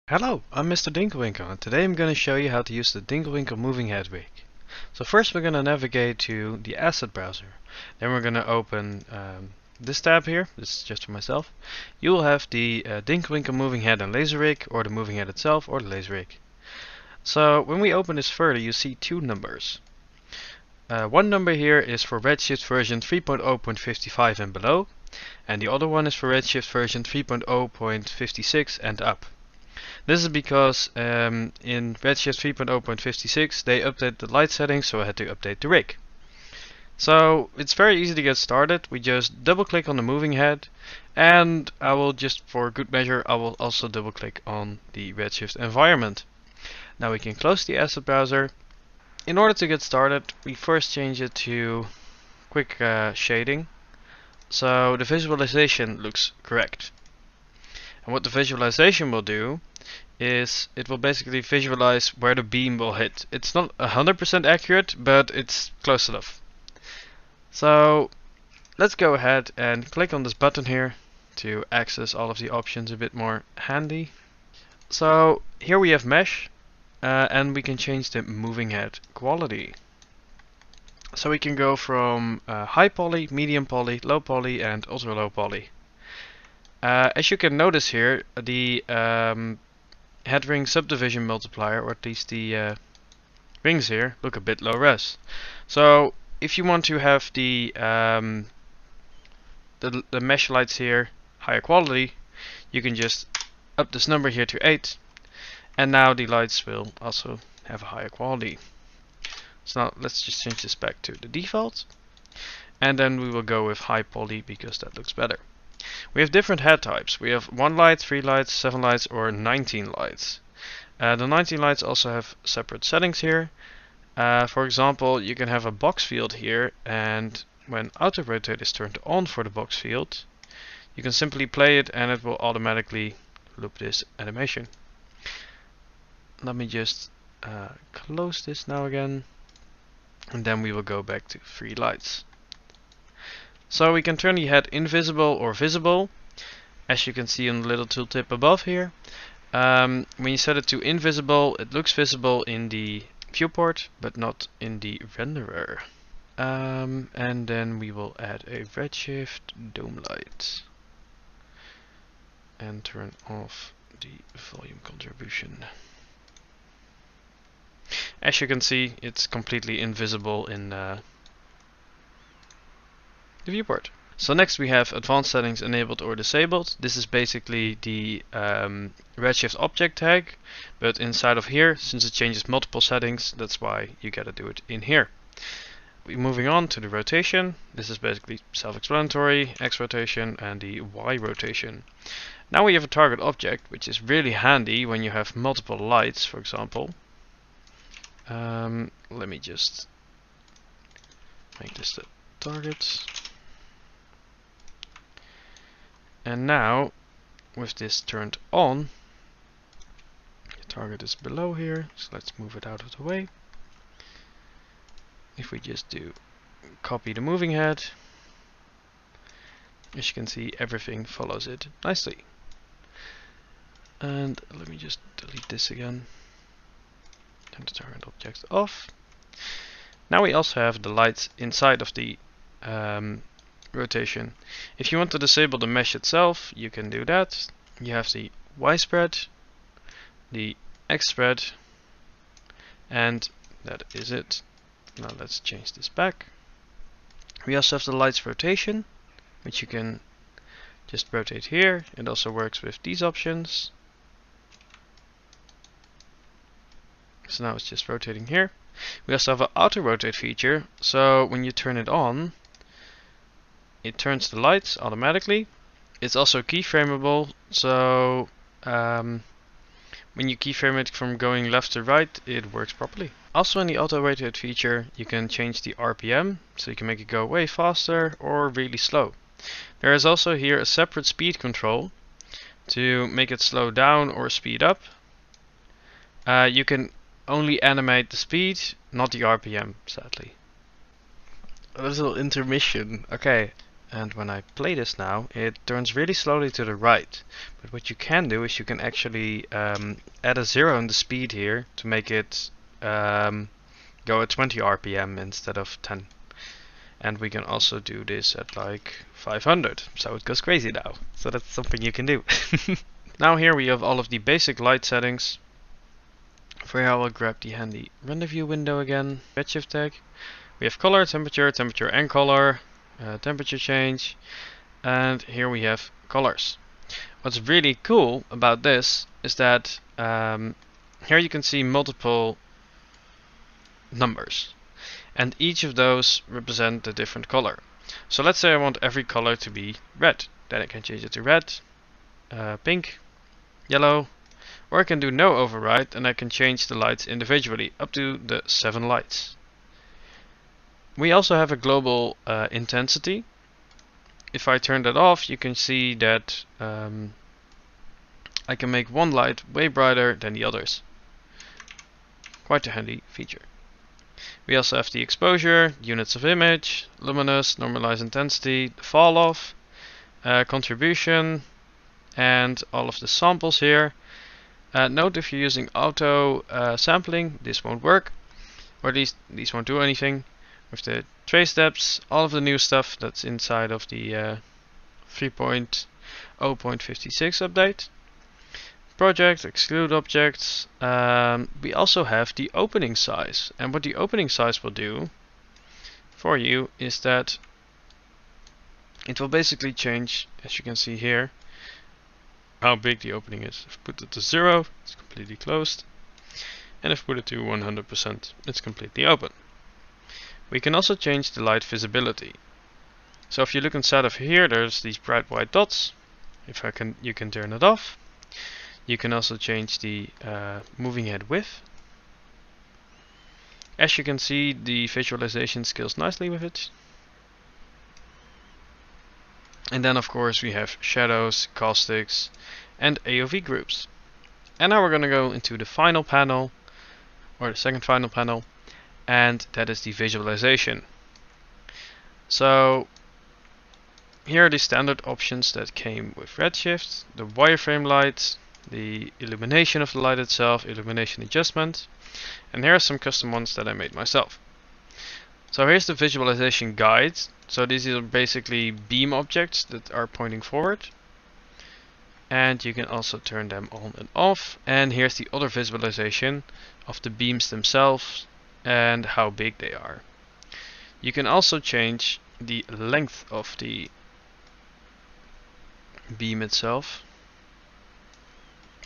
Hello, I'm Mr. Dinkelwinkel, and today I'm going to show you how to use the Dinkelwinkel moving head rig. So first we're going to navigate to the asset browser. Then we're going to open this tab here. This is just for myself. You will have the Dinkelwinkel moving head and laser rig, or the moving head itself, or the laser rig. So when we open this further, you see two numbers. One number here is for Redshift version 3.0.55 and below, and the other one is for Redshift version 3.0.56 and up. This is because in Redshift 3.0.56 they update the light settings, so I had to update the rig. So it's very easy to get started. We just double click on the moving head, and I will just, for good measure, I will also double click on the Redshift environment. Now we can close the asset browser. In order to get started, we first change it to quick shading, so the visualization looks correct. And what the visualization will do is it will basically visualize where the beam will hit. It's not 100% accurate, but it's close enough. So let's go ahead and click on this button here to access all of the options a bit more handy. So here we have mesh, and we can change the moving head quality. So we can go from high poly, medium poly, low poly, and ultra low poly. As you can notice here, the head ring subdivision multiplier, or at least the rings here, look a bit low res. So if you want to have the mesh lights here higher quality, you can just up this number here to 8, and now the lights will also have a higher quality. So now let's just change this back to the default, and then we will go with high poly because that looks better. We have different head types. We have 1 light, 3 lights, 7 lights, or 19 lights. The 19 lights also have separate settings here. For example, you can have a box field here, and when auto rotate is turned on for the box field, you can simply play it and it will automatically loop this animation. Let me just close this now again, and then we will go back to 3 lights. So we can turn the head invisible or visible, as you can see on the little tooltip above here. When you set it to invisible, it looks visible in the viewport, but not in the renderer. And then we will add a redshift dome light and turn off the volume contribution. As you can see, it's completely invisible in the viewport. So next we have advanced settings enabled or disabled. This is basically the Redshift object tag, but inside of here, since it changes multiple settings, that's why you gotta do it in here. We're moving on to the rotation. This is basically self-explanatory, X rotation and the Y rotation. Now we have a target object, which is really handy when you have multiple lights, for example. Let me just make this the target. And now, with this turned on, the target is below here, so let's move it out of the way. If we just do copy the moving head, as you can see, everything follows it nicely. And let me just delete this again. Turn the target object off. Now we also have the lights inside of the rotation. If you want to disable the mesh itself, you can do that. You have the Y spread, the X spread, and that is it. Now let's change this back. We also have the lights rotation, which you can just rotate here. It also works with these options. So now it's just rotating here. We also have an auto rotate feature, so when you turn it on, it turns the lights automatically. It's also keyframeable, so when you keyframe it from going left to right, it works properly. Also in the auto rotate feature, you can change the RPM, so you can make it go way faster or really slow. There is also here a separate speed control to make it slow down or speed up. You can only animate the speed, not the RPM, sadly. A little intermission. Okay. And when I play this now, it turns really slowly to the right. But what you can do is you can actually add a 0 in the speed here to make it go at 20 RPM instead of 10. And we can also do this at like 500, so it goes crazy now. So that's something you can do. Now here we have all of the basic light settings. For here I will grab the handy render view window again, redshift tag. We have color, temperature, temperature and color, temperature change, and here we have colors. What's really cool about this is that here you can see multiple numbers, and each of those represent a different color. So let's say I want every color to be red, then I can change it to red, pink, yellow, or I can do no override and I can change the lights individually up to the 7 lights. We also have a global intensity. If I turn that off, you can see that I can make one light way brighter than the others. Quite a handy feature. We also have the exposure, units of image, luminous, normalized intensity, fall off, contribution, and all of the samples here. Note if you're using auto sampling, this won't work, or at least these won't do anything. With the trace depths, all of the new stuff that's inside of the 3.0.56 update. Project, exclude objects. We also have the opening size, and what the opening size will do for you is that it will basically change, as you can see here, how big the opening is. If I put it to 0, it's completely closed, and if I put it to 100%, it's completely open. We can also change the light visibility. So if you look inside of here, there's these bright white dots. You can turn it off. You can also change the moving head width. As you can see, the visualization scales nicely with it. And then of course we have shadows, caustics, and AOV groups. And now we're going to go into the final panel, or the second final panel, and that is the visualization. So here are the standard options that came with Redshift: the wireframe light, the illumination of the light itself, illumination adjustment, and here are some custom ones that I made myself. So here's the visualization guide. So these are basically beam objects that are pointing forward, and you can also turn them on and off. And here's the other visualization of the beams themselves and how big they are. You can also change the length of the beam itself,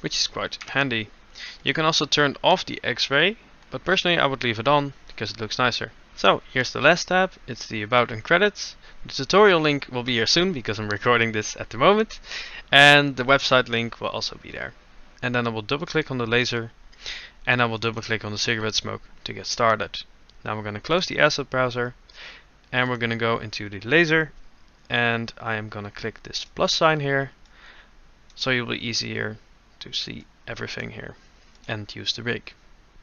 which is quite handy. You can also turn off the X-ray, but personally I would leave it on because it looks nicer. So here's the last tab, it's the About and Credits. The tutorial link will be here soon because I'm recording this at the moment, and the website link will also be there. And then I will double click on the laser, and I will double click on the cigarette smoke to get started. Now we're going to close the asset browser, and we're going to go into the laser, and I am going to click this plus sign here, so it will be easier to see everything here and use the rig.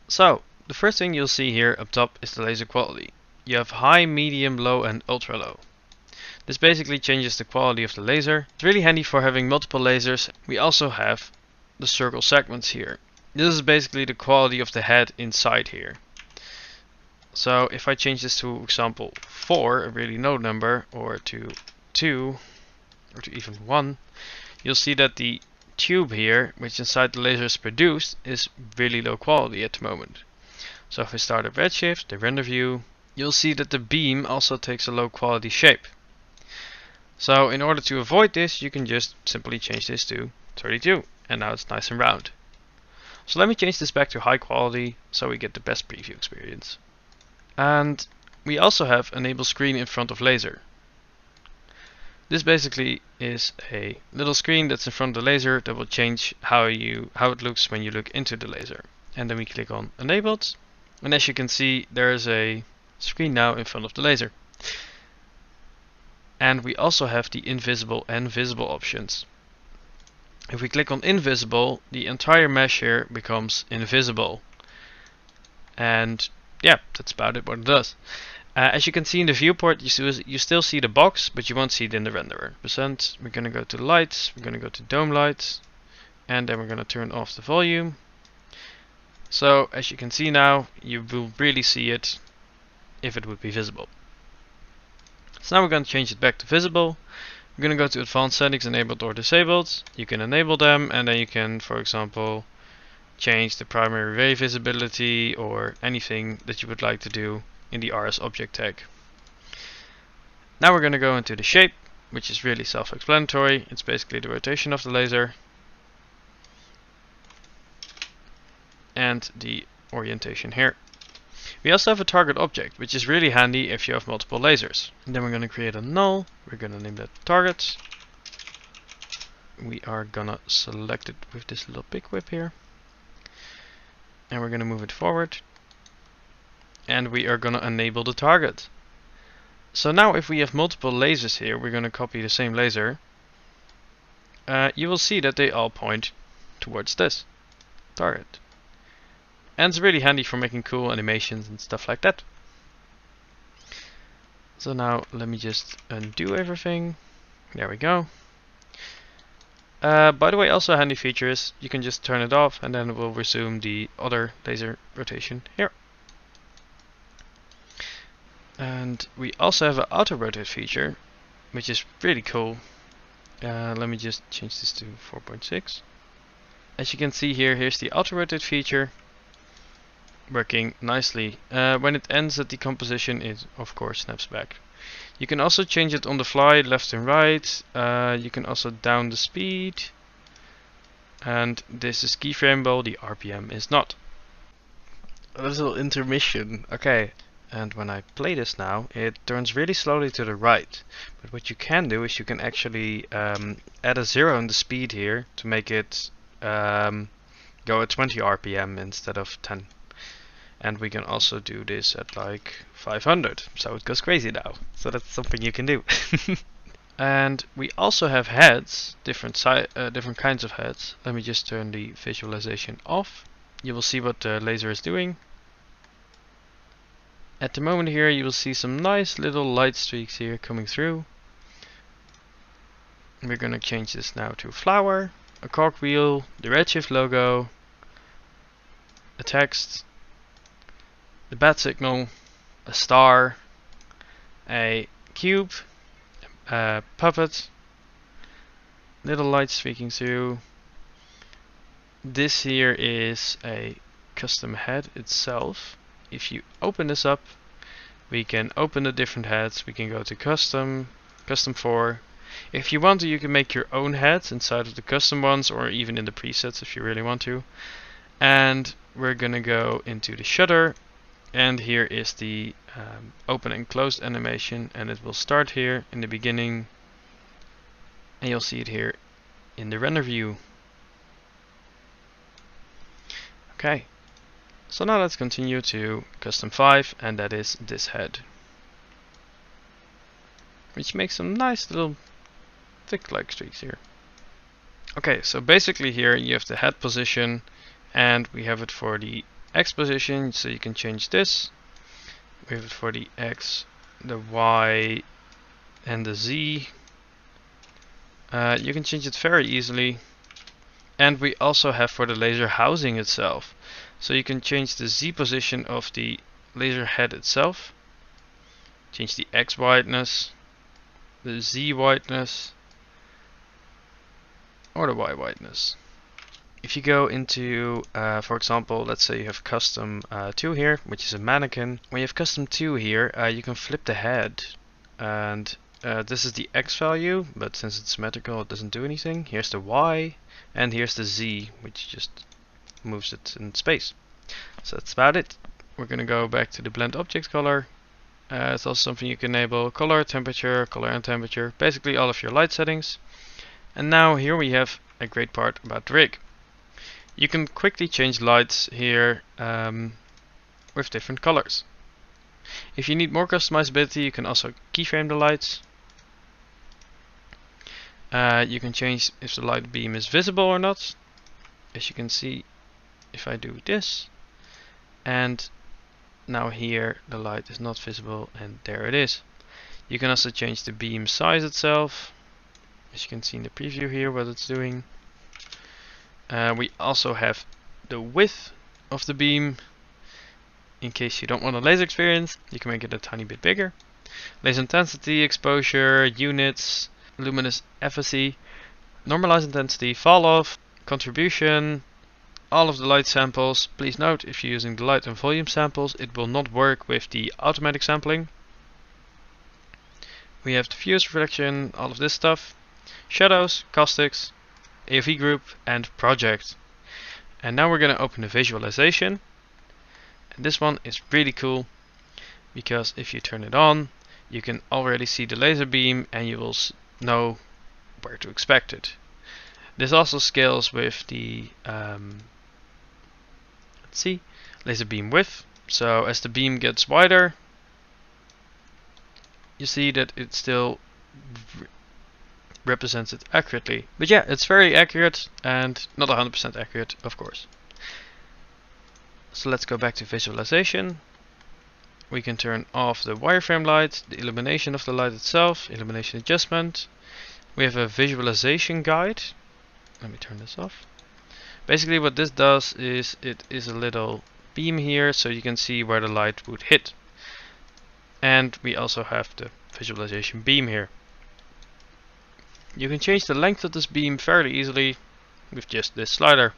So the first thing you'll see here up top is the laser quality. You have high, medium, low and ultra low. This basically changes the quality of the laser. It's really handy for having multiple lasers. We also have the circle segments here. This is basically the quality of the head inside here. So if I change this to example 4, a really low number, or to 2, or to even 1, you'll see that the tube here, which inside the laser is produced, is really low quality at the moment. So if I start a redshift, the render view, you'll see that the beam also takes a low quality shape. So in order to avoid this, you can just simply change this to 32, and now it's nice and round. So let me change this back to high quality so we get the best preview experience. And we also have enable screen in front of laser. This basically is a little screen that's in front of the laser that will change how it looks when you look into the laser. And then we click on enabled, and as you can see, there is a screen now in front of the laser. And we also have the invisible and visible options. If we click on invisible, the entire mesh here becomes invisible. And yeah, that's about it what it does. As you can see in the viewport, you still see the box, but you won't see it in the renderer. We're going to go to lights, we're going to go to dome lights, and then we're going to turn off the volume. So as you can see now, you will really see it if it would be visible. So now we're going to change it back to visible. We're going to go to advanced settings, enabled or disabled. You can enable them, and then you can, for example, change the primary ray visibility or anything that you would like to do in the RS object tag. Now we're going to go into the shape, which is really self-explanatory. It's basically the rotation of the laser and the orientation here. We also have a target object, which is really handy if you have multiple lasers. And then we're going to create a null. We're going to name that target. We are going to select it with this little pick whip here. And we're going to move it forward. And we are going to enable the target. So now if we have multiple lasers here, we're going to copy the same laser. You will see that they all point towards this target. And it's really handy for making cool animations and stuff like that. So now let me just undo everything. There we go. By the way, also a handy feature is you can just turn it off and then it will resume the other laser rotation here. And we also have an auto rotate feature, which is really cool. Let me just change this to 4.6. As you can see here, here's the auto rotate feature working nicely. When it ends the decomposition, it of course snaps back. You can also change it on the fly, left and right. You can also down the speed. And this is keyframeable, the RPM is not. A little intermission. Okay. And when I play this now, it turns really slowly to the right. But what you can do is you can actually add a 0 in the speed here to make it go at 20 RPM instead of 10. And we can also do this at like 500, so it goes crazy now. So that's something you can do. And we also have heads, different kinds of heads. Let me just turn the visualization off. You will see what the laser is doing. At the moment here, you will see some nice little light streaks here coming through. We're going to change this now to a flower, a cogwheel, the Redshift logo, a text, the bat signal, a star, a cube, a puppet, little light streaking through. This here is a custom head itself. If you open this up, we can open the different heads. We can go to custom, custom 4. If you want to, you can make your own heads inside of the custom ones or even in the presets if you really want to. And we're gonna go into the shutter, and here is the open and closed animation, and it will start here in the beginning, and you'll see it here in the render view. Okay. So now let's continue to custom 5, and that is this head, which makes some nice little thick like streaks here. Okay, so basically here you have the head position, and we have it for the X position, so you can change this. We have it for the X, the Y, and the Z. You can change it very easily. And we also have for the laser housing itself. So you can change the Z position of the laser head itself. Change the X whiteness, the Z whiteness, or the Y whiteness. If you go into, for example, let's say you have custom 2 here, which is a mannequin. When you have custom 2 here, you can flip the head. And this is the X value, but since it's symmetrical, it doesn't do anything. Here's the Y, and here's the Z, which just moves it in space. So that's about it. We're going to go back to the blend object color. It's also something you can enable: color, temperature, color and temperature, basically all of your light settings. And now here we have a great part about the rig. You can quickly change lights here with different colors. If you need more customizability, you can also keyframe the lights. You can change if the light beam is visible or not. As you can see, if I do this, and now here the light is not visible, and there it is. You can also change the beam size itself, as you can see in the preview here what it's doing. We also have the width of the beam. In case you don't want a laser experience, you can make it a tiny bit bigger. Laser intensity, exposure, units, luminous efficacy, normalized intensity, fall off, contribution, all of the light samples. Please note, if you're using the light and volume samples, it will not work with the automatic sampling. We have diffuse reflection, all of this stuff, shadows, caustics, AOV group, and project. And now we're going to open the visualization. And this one is really cool because if you turn it on, you can already see the laser beam and you will know where to expect it. This also scales with the let's see, laser beam width. So as the beam gets wider, you see that it still represents it accurately. But yeah, it's very accurate and not 100% accurate, of course. So let's go back to visualization. We can turn off the wireframe light, the illumination of the light itself, illumination adjustment. We have a visualization guide. Let me turn this off. Basically what this does is it is a little beam here so you can see where the light would hit. And we also have the visualization beam here. You can change the length of this beam fairly easily with just this slider.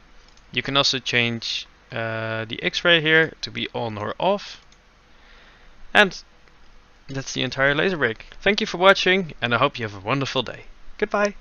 You can also change the X-ray here to be on or off. And that's the entire laser rig. Thank you for watching, and I hope you have a wonderful day. Goodbye!